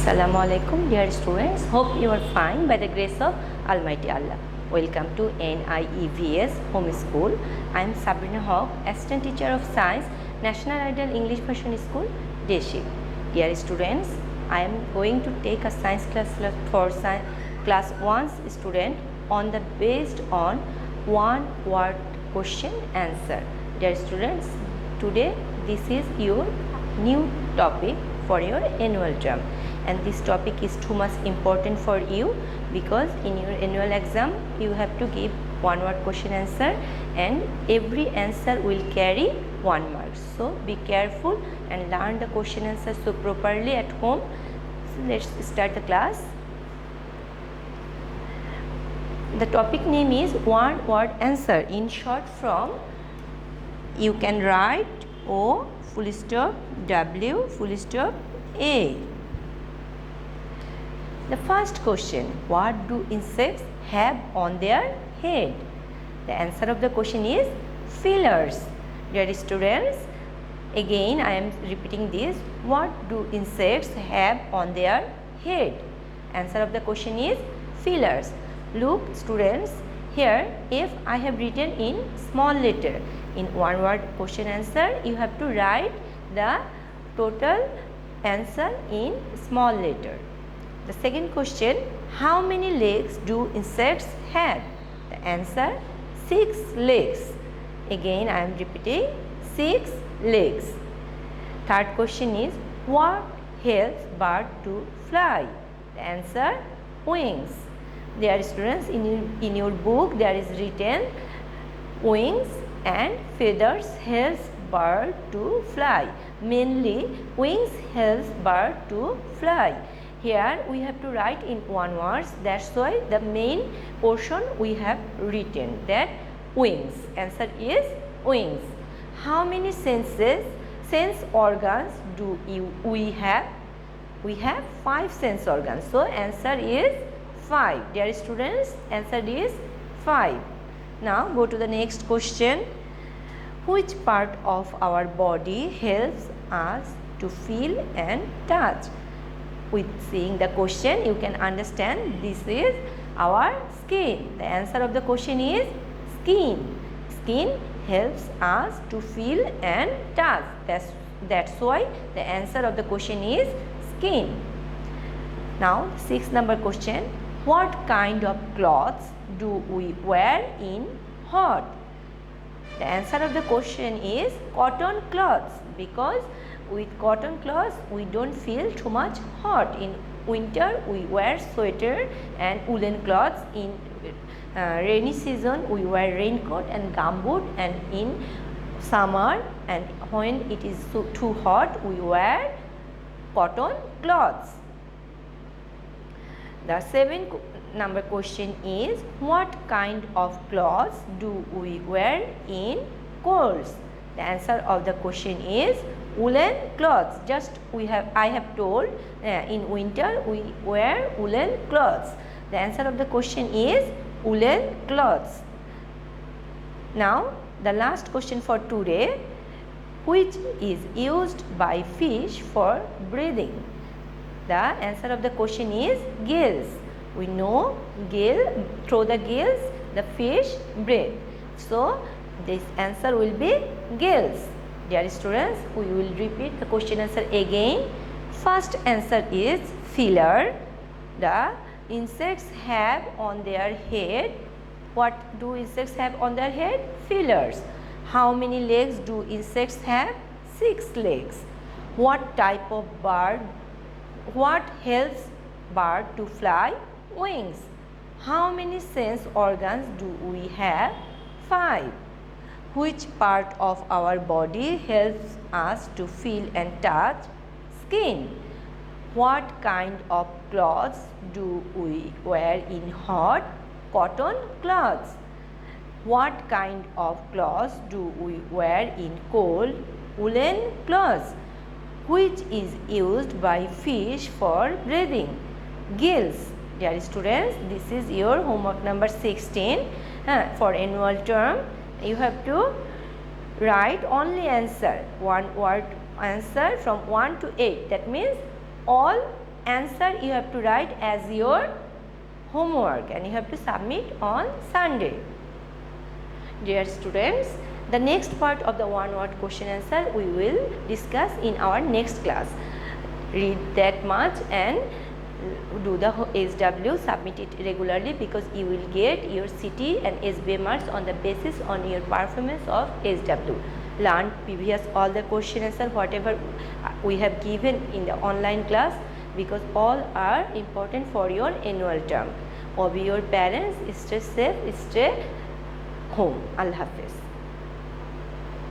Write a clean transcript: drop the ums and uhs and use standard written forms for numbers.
Assalamu alaikum dear students. Hope you are fine by the grace of Almighty Allah. Welcome to NIEVS Home School. I am Sabrina Haq, Assistant Teacher of Science, National Ideal English Version School, Deshik. Dear students, I am going to take a science class for class 1 student on the based on one word question answer. Dear students, today this is your new topic for your annual term, and this topic is too much important for you because in your annual exam you have to give one word question answer and every answer will carry 1 mark. So be careful and learn the question answer so properly at home. So let's start the class. The topic name is one word answer. In short form, you can write O full stop W full stop A. The first question, what do insects have on their head? The answer of the question is feelers. Dear students, again I am repeating this. What do insects have on their head? Answer of the question is feelers. Look students, here if I have written in small letter, in one word question answer, you have to write the total answer in small letter. The second question, how many legs do insects have? The answer, 6 legs. Again I am repeating, 6 legs. Third question is, what helps bird to fly? The answer, wings. Dear students, in your book there is written wings and feathers helps bird to fly. Mainly wings helps bird to fly. Here we have to write in one word, that's why the main portion we have written that wings. Answer is wings. How many sense organs do we have? We have 5 sense organs. So answer is 5. Dear students, answer is 5. Now go to the next question. Which part of our body helps us to feel and touch? With seeing the question, you can understand this is our skin. The answer of the question is skin. Skin helps us to feel and touch. That's why the answer of the question is skin. Now 6th number question. What kind of clothes do we wear in hot? The answer of the question is cotton clothes, because with cotton clothes we don't feel too much hot. In winter we wear sweater and woolen clothes. In rainy season we wear raincoat and gumboot, and in summer and when it is too hot we wear cotton clothes. The 7th number question is, what kind of clothes do we wear in colds? The answer of the question is woolen clothes. I have told in winter we wear woolen clothes. The answer of the question is woolen clothes. Now the last question for today, which is used by fish for breathing? The answer of the question is gills. We know through the gills the fish breathe. So this answer will be gills. Dear students, we will repeat the question answer again. First answer is feeler. The insects have on their head. What do insects have on their head? Feelers. How many legs do insects have? 6 legs. What type of bird? What helps bird to fly? Wings. How many sense organs do we have? 5. Which part of our body helps us to feel and touch? Skin. What kind of clothes do we wear in hot? Cotton clothes. What kind of clothes do we wear in cold? Woolen clothes. Which is used by fish for breathing? Gills. Dear students, this is your homework number 16 for annual term. You have to write only answer, one word answer from 1 to 8. That means all answer you have to write as your homework and you have to submit on Sunday. Dear students, the next part of the one word question answer we will discuss in our next class. Read that much and do the SW, submit it regularly because you will get your CT and SBA marks on the basis on your performance of SW. Learn previous all the question answer whatever we have given in the online class because all are important for your annual term. Obey your parents, stay safe, stay home. Allah Hafiz.